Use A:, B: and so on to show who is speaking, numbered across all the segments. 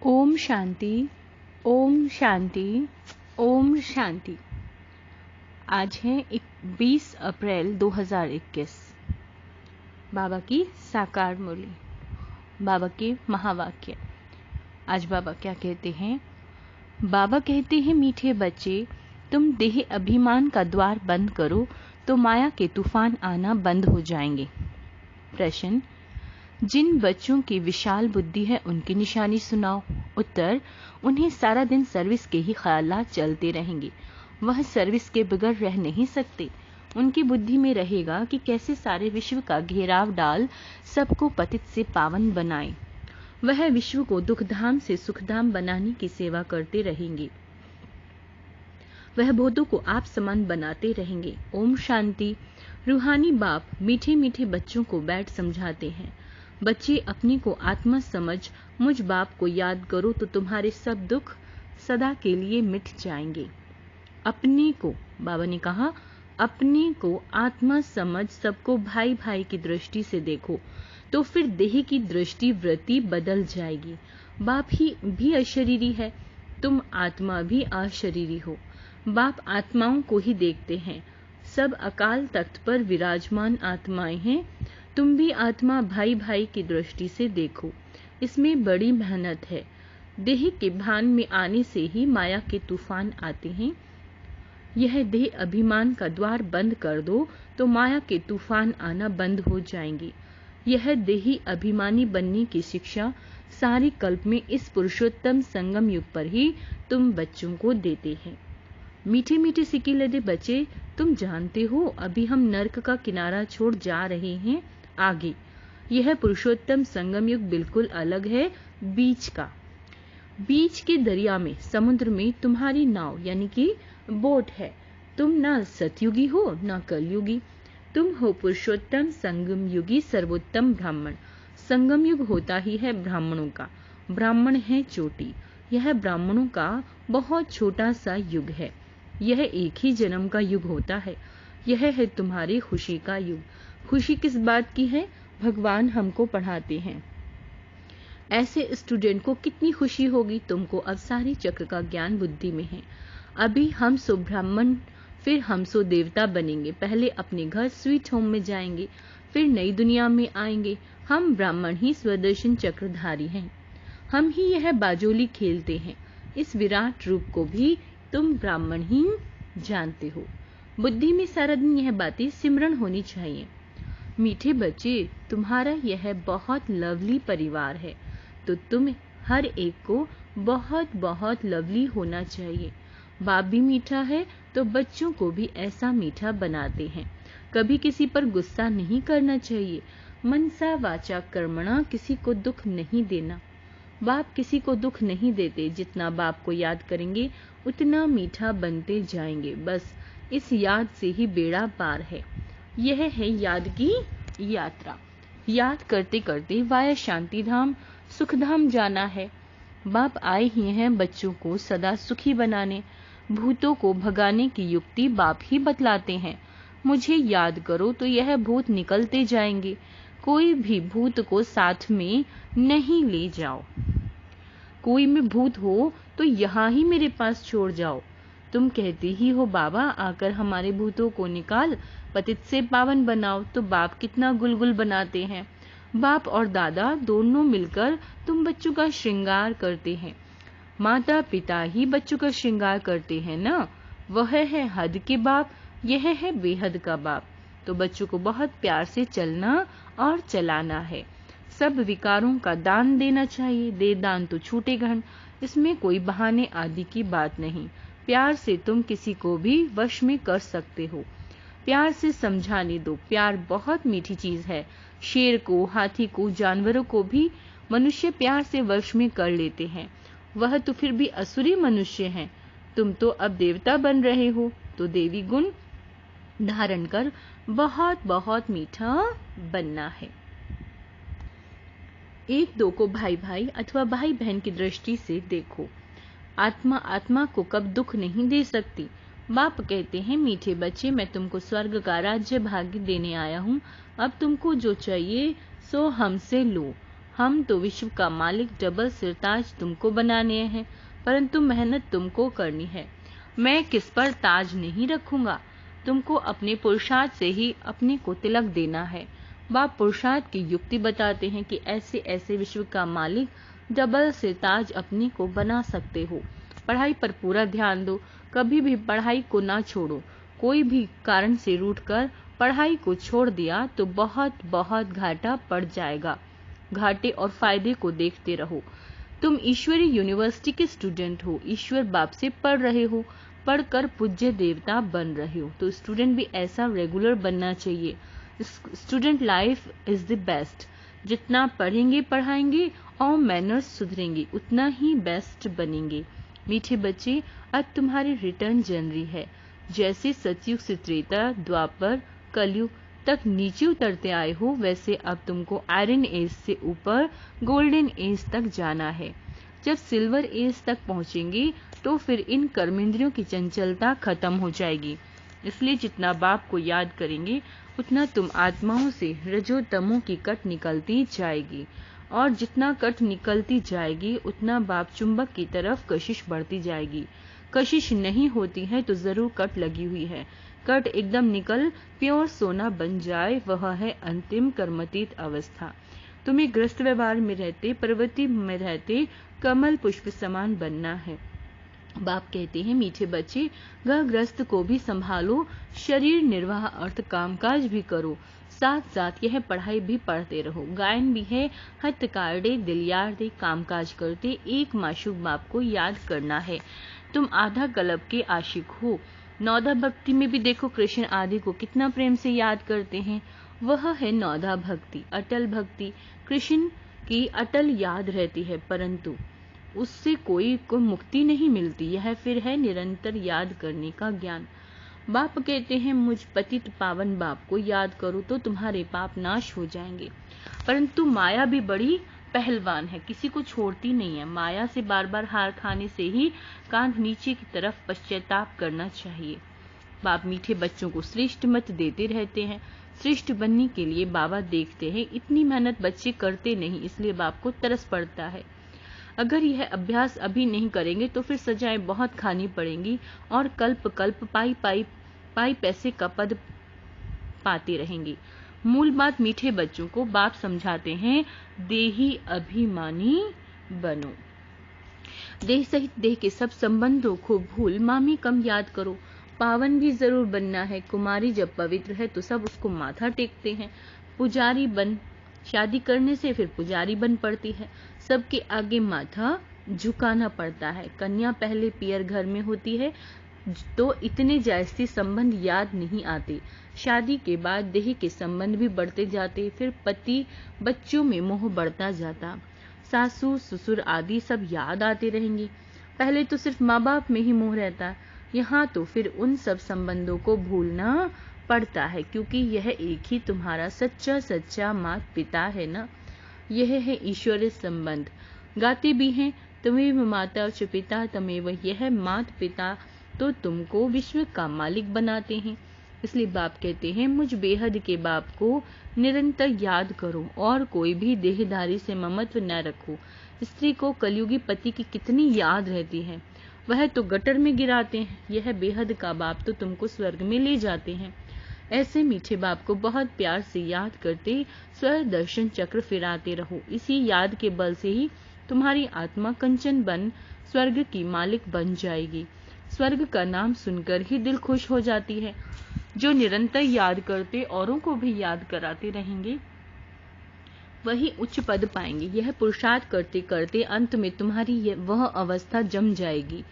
A: ओम शांति, ओम शांति, ओम शांति। आज है 20 अप्रैल 2021। बाबा की साकार मुरली, बाबा के महावाक्य। आज बाबा क्या कहते हैं? बाबा कहते हैं, मीठे बच्चे, तुम देह अभिमान का द्वार बंद करो तो माया के तूफान आना बंद हो जाएंगे। प्रश्न: जिन बच्चों की विशाल बुद्धि है उनकी निशानी सुनाओ। उत्तर: उन्हें सारा दिन सर्विस के ही ख्यालात चलते रहेंगे। वह सर्विस के बगैर रह नहीं सकते। उनकी बुद्धि में रहेगा कि कैसे सारे विश्व का घेराव डाल सबको पतित से पावन बनाए। वह विश्व को दुखधाम से सुखधाम बनाने की सेवा करते रहेंगे। वह भूतों को आप समान बनाते रहेंगे। ओम शांति। रूहानी बाप मीठे मीठे बच्चों को बैठ समझाते हैं, बच्चे अपने को आत्मा समझ मुझ बाप को याद करो तो तुम्हारे सब दुख सदा के लिए मिट जाएंगे। अपने को, बाबा ने कहा, अपने को आत्मा समझ सबको भाई भाई की दृष्टि से देखो तो फिर देह की दृष्टि वृत्ति बदल जाएगी। बाप ही भी अशरीरी है, तुम आत्मा भी अशरीरी हो। बाप आत्माओं को ही देखते हैं। सब अकाल तख्त पर विराजमान आत्माएं हैं। तुम भी आत्मा भाई भाई की दृष्टि से देखो। इसमें बड़ी मेहनत है। देह के भान में आने से ही माया के तूफान आते हैं। यह देह अभिमान का द्वार बंद कर दो तो माया के तूफान आना बंद हो जाएंगे। यह देही अभिमानी बनने की शिक्षा सारे कल्प में इस पुरुषोत्तम संगम युग पर ही तुम बच्चों को देते हैं। मीठे मीठे सिक्के लदे बच्चे, तुम जानते हो अभी हम नर्क का किनारा छोड़ जा रहे हैं आगे। यह पुरुषोत्तम संगम युग बिल्कुल अलग है बीच का। बीच के दरिया में, समुद्र में तुम्हारी नाव यानी कि बोट है। तुम ना सतयुगी हो ना कलयुगी, तुम हो पुरुषोत्तम संगम युगी सर्वोत्तम ब्राह्मण। संगम युग होता ही है ब्राह्मणों का। ब्राह्मण है चोटी। यह ब्राह्मणों का बहुत छोटा सा युग है। यह एक ही जन्म का युग होता है। यह है तुम्हारी खुशी का युग। खुशी किस बात की है? भगवान हमको पढ़ाते हैं। ऐसे स्टूडेंट को कितनी खुशी होगी। तुमको अब सारी चक्र का ज्ञान बुद्धि में है। अभी हम सो ब्राह्मण, फिर हम सो देवता बनेंगे। पहले अपने घर स्वीट होम में जाएंगे, फिर नई दुनिया में आएंगे। हम ब्राह्मण ही स्वदर्शन चक्रधारी हैं। हम ही यह बाजोली खेलते हैं। इस विराट रूप को भी तुम ब्राह्मण ही जानते हो। बुद्धि में सारा दिन यह बातें सिमरण होनी चाहिए। मीठे बच्चे, तुम्हारा यह बहुत लवली परिवार है तो तुम हर एक को बहुत बहुत लवली होना चाहिए। बाप भी मीठा है तो बच्चों को भी ऐसा मीठा बनाते हैं। कभी किसी पर गुस्सा नहीं करना चाहिए। मनसा वाचा कर्मणा, किसी को दुख नहीं देना। बाप किसी को दुख नहीं देते। जितना बाप को याद करेंगे उतना मीठा बनते जाएंगे। बस इस याद से ही बेड़ा पार है। यह है याद की यात्रा। याद करते करते वाया शांति धाम सुखधाम जाना है। बाप आए ही हैं बच्चों को सदा सुखी बनाने। भूतों को भगाने की युक्ति बाप ही बतलाते हैं। मुझे याद करो तो यह भूत निकलते जाएंगे। कोई भी भूत को साथ में नहीं ले जाओ। कोई में भूत हो तो यहाँ ही मेरे पास छोड़ जाओ। तुम कहते ही हो, बाबा आकर हमारे भूतों को निकाल, पतित से पावन बनाओ। तो बाप कितना गुलगुल बनाते हैं। बाप और दादा दोनों मिलकर तुम बच्चों का श्रृंगार करते हैं। माता पिता ही बच्चों का श्रृंगार करते हैं ना। वह है हद के बाप, यह है बेहद का बाप। तो बच्चों को बहुत प्यार से चलना और चलाना है। सब विकारों का दान देना चाहिए। दे दान तो छूटे गहन। इसमें कोई बहाने आदि की बात नहीं। प्यार से तुम किसी को भी वश में कर सकते हो। प्यार से समझाने दो। प्यार बहुत मीठी चीज है। शेर को, हाथी को, जानवरों को भी मनुष्य प्यार से वश में कर लेते हैं। वह तो फिर भी असुरी मनुष्य हैं। तुम तो अब देवता बन रहे हो तो देवी गुण धारण कर बहुत बहुत मीठा बनना है। एक दो को भाई भाई अथवा भाई बहन की दृष्टि से देखो। आत्मा आत्मा को कब दुख नहीं दे सकती। बाप कहते हैं, मीठे बच्चे, मैं तुमको स्वर्ग का राज्य भाग्य देने आया हूँ। अब तुमको जो चाहिए सो हमसे लो। हम तो विश्व का मालिक डबल सिरताज तुमको बनाने हैं, परंतु मेहनत तुमको करनी है। मैं किस पर ताज नहीं रखूंगा, तुमको अपने पुरुषार्थ से ही अपने को तिलक देना है। बाप पुरुषार्थ की युक्ति बताते हैं कि ऐसे ऐसे विश्व का मालिक डबल सिरताज अपने को बना सकते हो। पढ़ाई पर पूरा ध्यान दो, कभी भी पढ़ाई को ना छोड़ो। कोई भी कारण से रूठकर पढ़ाई को छोड़ दिया तो बहुत बहुत घाटा पड़ जाएगा। घाटे और फायदे को देखते रहो। तुम ईश्वरी यूनिवर्सिटी के स्टूडेंट हो, ईश्वर बाप से पढ़ रहे हो, पढ़कर पूज्य देवता बन रहे हो, तो स्टूडेंट भी ऐसा रेगुलर बनना चाहिए। Student life is the best. जितना पढ़ेंगे पढ़ाएंगे और मैनर्स सुधरेंगे, उतना ही बेस्ट बनेंगे। मीठे बच्चे, अब तुम्हारी रिटर्न जनरी है। जैसे सतयुग से त्रेता, द्वापर, कलयुग तक नीचे उतरते आए हो, वैसे अब तुमको आयरन एज से ऊपर गोल्डन एज तक जाना है। जब सिल्वर एज तक पहुंचेंगे तो फिर इन कर्मेंद्रियों की चंचलता खत्म हो जाएगी। इसलिए जितना बाप को याद करेंगे उतना तुम आत्माओं से रजोतमों की कट निकलती जाएगी, और जितना कट निकलती जाएगी उतना बाप चुंबक की तरफ कशिश बढ़ती जाएगी। कशिश नहीं होती है तो जरूर कट लगी हुई है। कट एकदम निकल प्योर सोना बन जाए, वह है अंतिम कर्मतीत अवस्था। तुम्हें ग्रस्त व्यवहार में रहते, प्रवृत्ति में रहते कमल पुष्प समान बनना है। बाप कहते हैं, मीठे बच्चे, ग्रस्त को भी संभालो, शरीर निर्वाह अर्थ कामकाज भी करो, साथ साथ यह पढ़ाई भी पढ़ते रहो। गायन भी है, हथ काटे दिलयार दे, कामकाज करते एक माशूक बाप को याद करना है। तुम आधा कल्प के आशिक हो। नौधा भक्ति में भी देखो कृष्ण आदि को कितना प्रेम से याद करते हैं। वह है नौधा भक्ति, अटल भक्ति। कृष्ण की अटल याद रहती है, परंतु उससे कोई को मुक्ति नहीं मिलती। यह फिर है निरंतर याद करने का ज्ञान। बाप कहते हैं, मुझ पतित पावन बाप को याद करो तो तुम्हारे पाप नाश हो जाएंगे। परंतु माया भी बड़ी पहलवान है, किसी को छोड़ती नहीं है। माया से बार बार हार खाने से ही कांध नीचे की तरफ पश्चाताप करना चाहिए। बाप मीठे बच्चों को श्रेष्ठ मत देते रहते हैं। श्रेष्ठ बनने के लिए बाबा देखते हैं इतनी मेहनत बच्चे करते नहीं, इसलिए बाप को तरस पड़ता है। अगर यह अभ्यास अभी नहीं करेंगे तो फिर सजाएं बहुत खानी पड़ेंगी और कल्प कल्प पाई पैसे का पद पाते रहेंगे। मूल बात मीठे बच्चों को बाप समझाते हैं, देही अभिमानी बनो। देह सहित देह के सब संबंधों को भूल मामी कम याद करो। पावन भी जरूर बनना है। कुमारी जब पवित्र है तो सब उसको माथा टेकते हैं। पुजारी बन, शादी करने से फिर पुजारी बन पड़ती है, सबके आगे माथा झुकाना पड़ता है। कन्या पहले पियर घर में होती है तो इतने जायज़ी संबंध याद नहीं आते। शादी के बाद देह के संबंध भी बढ़ते जाते, फिर पति बच्चों में मोह बढ़ता जाता। सासू ससुर आदि सब याद आते रहेंगे। पहले तो सिर्फ माँ बाप में ही मोह रहता, यहाँ तो फिर उन सब संबंधों को भूलना पड़ता है, क्योंकि यह एक ही तुम्हारा सच्चा माता पिता है ना। यह है ईश्वरीय संबंध। गाते भी हैं, तमेव माता च पिता तमेव, यह माता पिता तो तुमको विश्व का मालिक बनाते हैं। इसलिए बाप कहते हैं, मुझ बेहद के बाप को निरंतर याद करो और कोई भी देहधारी से ममत्व न रखो। स्त्री को कलयुगी पति की कितनी याद रहती है, वह तो गटर में गिराते हैं। यह बेहद का बाप तो तुमको स्वर्ग में ले जाते हैं। ऐसे मीठे बाप को बहुत प्यार से याद करते स्वर्ग दर्शन चक्र फिराते रहो। इसी याद के बल से ही तुम्हारी आत्मा कंचन बन स्वर्ग की मालिक बन जाएगी। स्वर्ग का नाम सुनकर ही दिल खुश हो जाती है। जो निरंतर याद करते औरों को भी याद कराते रहेंगे, वही उच्च पद पाएंगे। यह पुरुषार्थ करते करते अंत में तुम्हारी वह अवस्था जम जाएगी।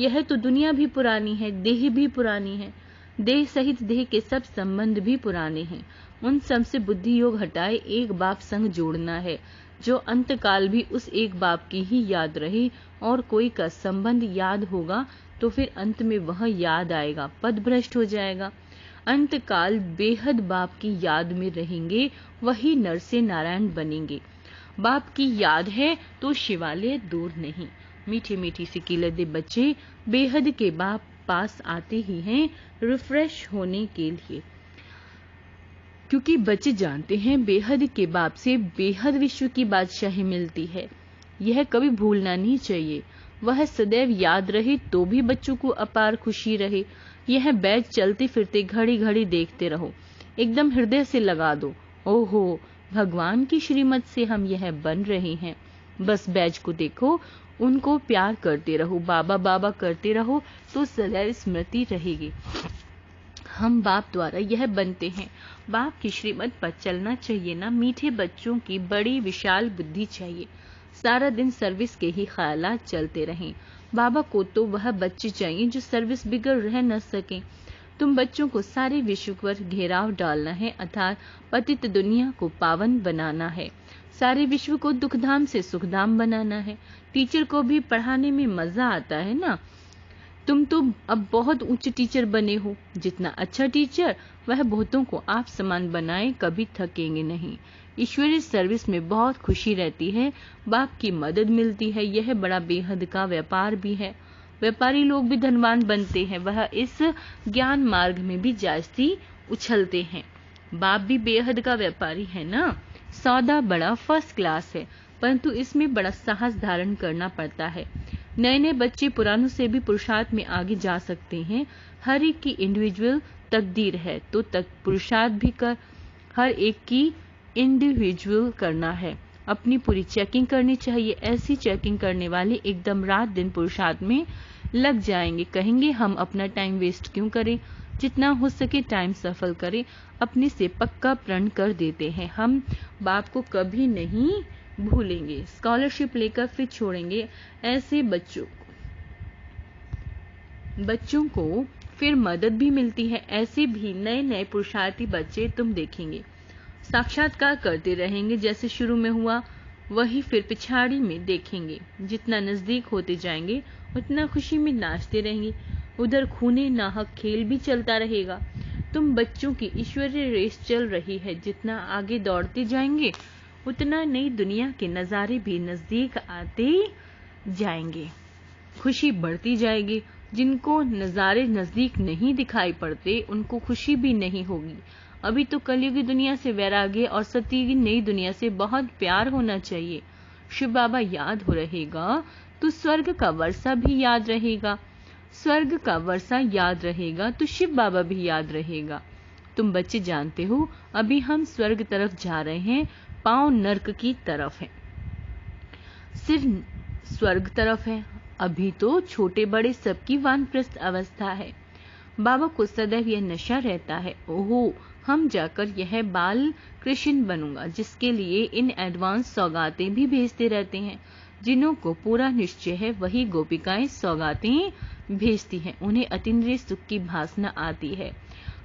A: यह तो दुनिया भी पुरानी है, देह भी पुरानी है, देह सहित देह के सब संबंध भी पुराने हैं। उन सब से बुद्धि योग हटाए एक बाप संग जोड़ना है, जो अंत काल भी उस एक बाप की ही याद रहे। और कोई का संबंध याद होगा तो फिर अंत में वह याद आएगा, पद भ्रष्ट हो जाएगा। अंत काल बेहद बाप की याद में रहेंगे, वही नर से नारायण बनेंगे। बाप की याद है तो शिवालय दूर नहीं। मीठी मीठी सी किलदे बच्चे बेहद के बाप पास आते ही हैं रिफ्रेश होने के लिए। क्योंकि बच्चे जानते हैं बेहद के बाप से बेहद विश्व की बादशाही मिलती है। यह कभी भूलना नहीं चाहिए। वह सदैव याद रहे तो भी बच्चों को अपार खुशी रहे। यह बैज चलते फिरते घड़ी घड़ी देखते रहो, एकदम हृदय से लगा दो। ओहो, भगवान की श्रीमत से हम यह बन रहे हैं। बस बैज को देखो, उनको प्यार करते रहो, बाबा बाबा करते रहो तो सदैव स्मृति रहेगी। हम बाप द्वारा यह बनते हैं। बाप की श्रीमत पर चलना चाहिए ना। मीठे बच्चों की बड़ी विशाल बुद्धि चाहिए। सारा दिन सर्विस के ही ख्यालात चलते रहें। बाबा को तो वह बच्चे चाहिए जो सर्विस बिगड़ रह न सके। तुम बच्चों को सारे विश्व पर घेराव डालना है, अर्थात पतित दुनिया को पावन बनाना है। सारे विश्व को दुखधाम से सुखधाम बनाना है। टीचर को भी पढ़ाने में मजा आता है ना। तुम तो अब बहुत ऊंचे टीचर बने हो। जितना अच्छा टीचर वह बहुतों को आप समान बनाए, कभी थकेंगे नहीं। ईश्वरीय सर्विस में बहुत खुशी रहती है, बाप की मदद मिलती है। यह बड़ा बेहद का व्यापार भी है। व्यापारी लोग भी धनवान बनते हैं, वह इस ज्ञान मार्ग में भी जास्ती उछलते हैं। बाप भी बेहद का व्यापारी है ना। सौदा बड़ा फर्स्ट क्लास है, परंतु इसमें बड़ा साहस धारण करना पड़ता है। नए नए बच्चे पुरानों से भी पुरुषार्थ में आगे जा सकते हैं। हर एक की इंडिविजुअल तकदीर है, तो पुरुषार्थ भी कर हर एक की इंडिविजुअल करना है। अपनी पूरी चेकिंग करनी चाहिए। ऐसी चेकिंग करने वाले एकदम रात दिन पुरुषार्थ में लग जाएंगे। कहेंगे हम अपना टाइम वेस्ट क्यों करें, जितना हो सके टाइम सफल करें। अपने से पक्का प्रण कर देते हैं, हम बाप को कभी नहीं भूलेंगे। स्कॉलरशिप लेकर फिर छोड़ेंगे। ऐसे बच्चों को फिर मदद भी मिलती है। ऐसे भी नए नए पुरुषार्थी बच्चे तुम देखेंगे, साक्षात्कार करते रहेंगे। जैसे शुरू में हुआ वही फिर पिछाड़ी में देखेंगे। जितना नजदीक होते जाएंगे उतना खुशी में नाचते रहेंगे। उधर खूने नाहक खेल भी चलता रहेगा। तुम बच्चों की ईश्वरीय रेस चल रही है। जितना आगे दौड़ते जाएंगे उतना नई दुनिया के नजारे भी नजदीक आते जाएंगे। खुशी बढ़ती जाएगी। जिनको नजारे नजदीक नहीं दिखाई पड़ते उनको खुशी भी नहीं होगी। अभी तो कलयुगी दुनिया से वैराग्य और सत्य की नई दुनिया से बहुत प्यार होना चाहिए। शिव बाबा याद हो रहेगा तो स्वर्ग का वर्षा भी याद रहेगा। स्वर्ग का वर्षा याद रहेगा तो शिव बाबा भी याद रहेगा। तुम बच्चे जानते हो अभी हम स्वर्ग तरफ जा रहे हैं, पांव नर्क की तरफ है, सिर स्वर्ग तरफ है। अभी तो छोटे बड़े सबकी वानप्रस्थ अवस्था है। बाबा को सदैव यह नशा रहता है, ओहो हम जाकर यह बाल कृष्ण बनूंगा, जिसके लिए इन एडवांस सौगातें भी भेजते रहते हैं। जिन्हों को पूरा निश्चय है वही गोपिकाएं सौगातें भेजती हैं। उन्हें अतीन्द्रिय सुख की भासना आती है।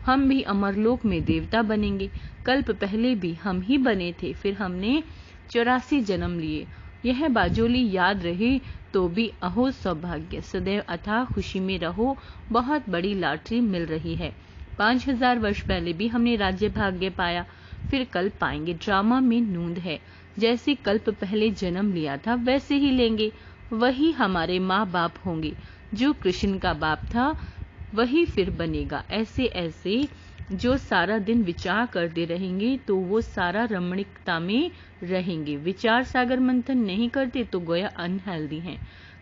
A: हम भी अमरलोक में देवता बनेंगे। कल्प पहले भी हम ही बने थे, फिर हमने 84 जन्म लिए। यह बाजोली याद रहे तो भी अहो सौभाग्य। सदैव अथाह खुशी में रहो। बहुत बड़ी लॉटरी मिल रही है। 5000 वर्ष पहले भी हमने राज्य भाग्य पाया, फिर कल पाएंगे। ड्रामा में नूंद है। जैसे कल्प पहले जन्म लिया था वैसे ही लेंगे। वही हमारे माँ बाप होंगे। जो कृष्ण का बाप था वही फिर बनेगा। ऐसे ऐसे जो सारा दिन विचार करते रहेंगे तो वो सारा रमणीकता में रहेंगे। विचार सागर मंथन नहीं करते तो गोया अनहेल्दी हैं।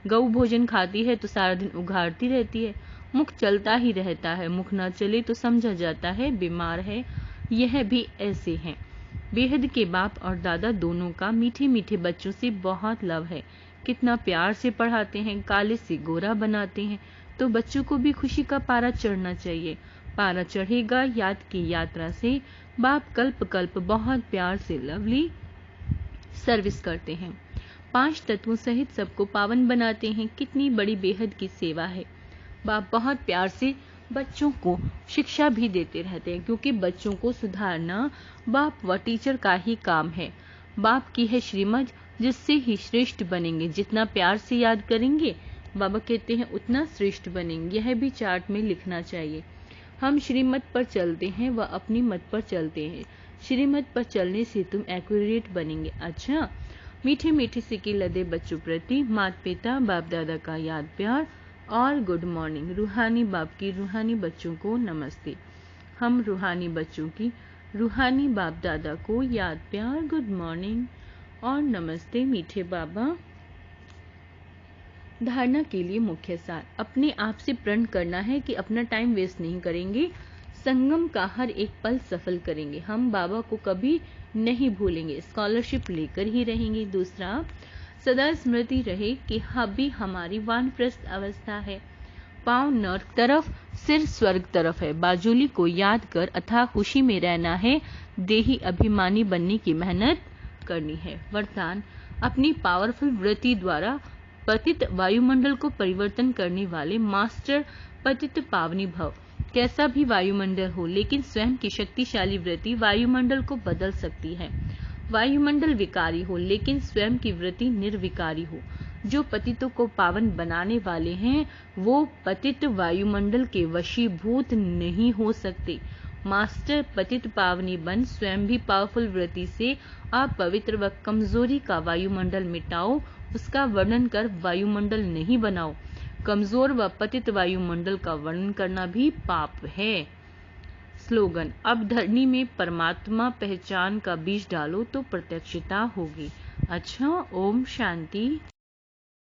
A: गौ भोजन खाती है तो सारा दिन उघाड़ती रहती है। मुख चलता ही रहता है, मुख न चले तो समझा जाता है बीमार है। यह भी ऐसे हैं। बेहद के बाप और दादा दोनों का मीठे मीठे बच्चों से बहुत लव है। कितना प्यार से पढ़ाते हैं, काले से गोरा बनाते हैं। तो बच्चों को भी खुशी का पारा चढ़ना चाहिए। पारा चढ़ेगा याद की यात्रा से। बाप कल्प कल्प बहुत प्यार से लवली सर्विस करते हैं। 5 तत्वों सहित सबको पावन बनाते हैं। कितनी बड़ी बेहद की सेवा है। बाप बहुत प्यार से बच्चों को शिक्षा भी देते रहते हैं, क्योंकि बच्चों को सुधारना बाप व टीचर का ही काम है। बाप की है श्रीमत, जिससे ही श्रेष्ठ बनेंगे। जितना प्यार से याद करेंगे बाबा कहते हैं उतना श्रेष्ठ बनेंगे। यह भी चार्ट में लिखना चाहिए। हम श्रीमत पर चलते हैं व अपनी मत पर चलते हैं। श्रीमत पर चलने से तुम एक्यूरेट बनेंगे। अच्छा, मीठे मीठे सिक्के लदे बच्चों प्रति माता पिता बाप दादा का याद प्यार और गुड मॉर्निंग। रूहानी बाप की रूहानी बच्चों को नमस्ते। हम रूहानी बच्चों की रूहानी बाप दादा को याद प्यार गुड मॉर्निंग और नमस्ते मीठे बाबा। धारणा के लिए मुख्य सार, अपने आप से प्रण करना है कि अपना टाइम वेस्ट नहीं करेंगे, संगम का हर एक पल सफल करेंगे, हम बाबा को कभी नहीं भूलेंगे, स्कॉलरशिप लेकर ही रहेंगे। दूसरा, सदा स्मृति रहे कि अभी हमारी वानप्रस्थ अवस्था है, पांव नर्क तरफ, सिर स्वर्ग तरफ है, बाजुली को याद कर अथाह खुशी में रहना है, देही अभिमानी बनने की मेहनत करनी है। वरदान, अपनी पावरफुल वृत्ति द्वारा पतित वायुमंडल को परिवर्तन करने वाले मास्टर पतित पावनी भव। कैसा भी वायुमंडल हो, लेकिन स्वयं की शक्तिशाली वृत्ति वायुमंडल को बदल सकती है। वायुमंडल विकारी हो, लेकिन स्वयं की वृत्ति निर्विकारी हो। जो पतितों को पावन बनाने वाले हैं, वो पतित वायुमंडल के वशीभूत नहीं हो सकते। मास्टर पतित पावनी बन स्वयं भी पावरफुल वृत्ति से अपवित्र व कमजोरी का वायुमंडल मिटाओ। उसका वर्णन कर वायुमंडल नहीं बनाओ। कमजोर व पतित वायुमंडल का वर्णन करना भी पाप है। स्लोगन, अब धरनी में परमात्मा पहचान का बीज डालो तो प्रत्यक्षता होगी। अच्छा, ओम शांति।